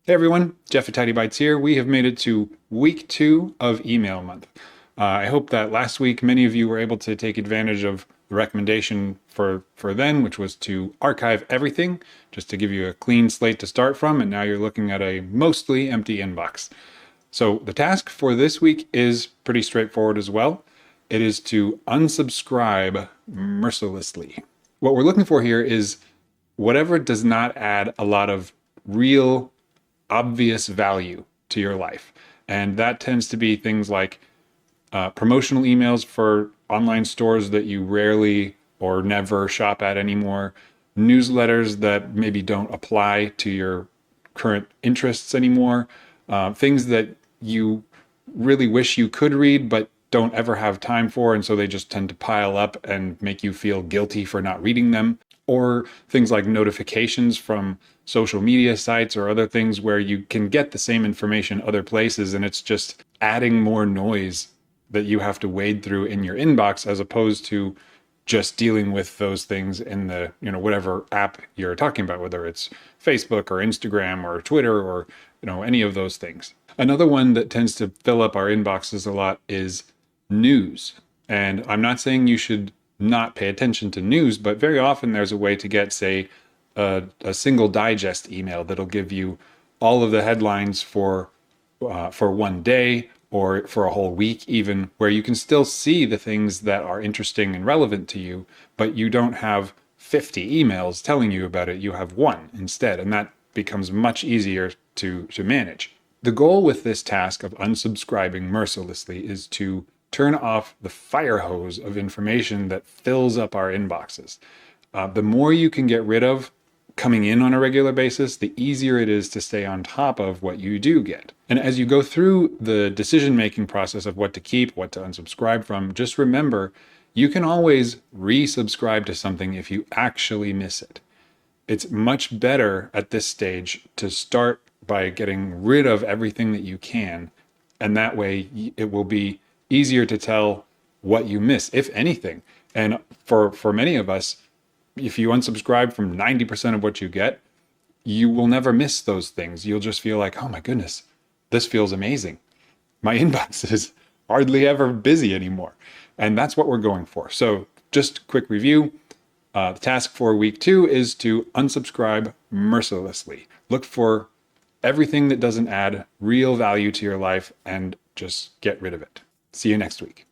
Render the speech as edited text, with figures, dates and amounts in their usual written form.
Hey everyone, Jeff at Tidy Bytes here. We have made it to week 2 of email month. I hope that last week many of you were able to take advantage of the recommendation for then, which was to archive everything, just to give you a clean slate to start from, and now you're looking at a mostly empty inbox. So the task for this week is pretty straightforward as well. It is to unsubscribe mercilessly. What we're looking for here is whatever does not add a lot of real obvious value to your life. And that tends to be things like promotional emails for online stores that you rarely or never shop at anymore, newsletters that maybe don't apply to your current interests anymore, things that you really wish you could read but don't ever have time for, and so they just tend to pile up and make you feel guilty for not reading them. Or things like notifications from social media sites or other things where you can get the same information other places, and it's just adding more noise that you have to wade through in your inbox, as opposed to just dealing with those things in the, whatever app you're talking about, whether it's Facebook or Instagram or Twitter or, any of those things. Another one that tends to fill up our inboxes a lot is news. And I'm not saying you should not pay attention to news, but very often there's a way to get, say, a single digest email that'll give you all of the headlines for one day or for a whole week, even, where you can still see the things that are interesting and relevant to you, but you don't have 50 emails telling you about it. You have one instead, and that becomes much easier to manage. The goal with this task of unsubscribing mercilessly is to turn off the fire hose of information that fills up our inboxes. The more you can get rid of coming in on a regular basis, the easier it is to stay on top of what you do get. And as you go through the decision-making process of what to keep, what to unsubscribe from, just remember, you can always resubscribe to something if you actually miss it. It's much better at this stage to start by getting rid of everything that you can, and that way it will be easier to tell what you miss, if anything. And for many of us, if you unsubscribe from 90% of what you get, you will never miss those things. You'll just feel like, oh my goodness, this feels amazing. My inbox is hardly ever busy anymore. And that's what we're going for. So just quick review. The task for week 2 is to unsubscribe mercilessly. Look for everything that doesn't add real value to your life and just get rid of it. See you next week.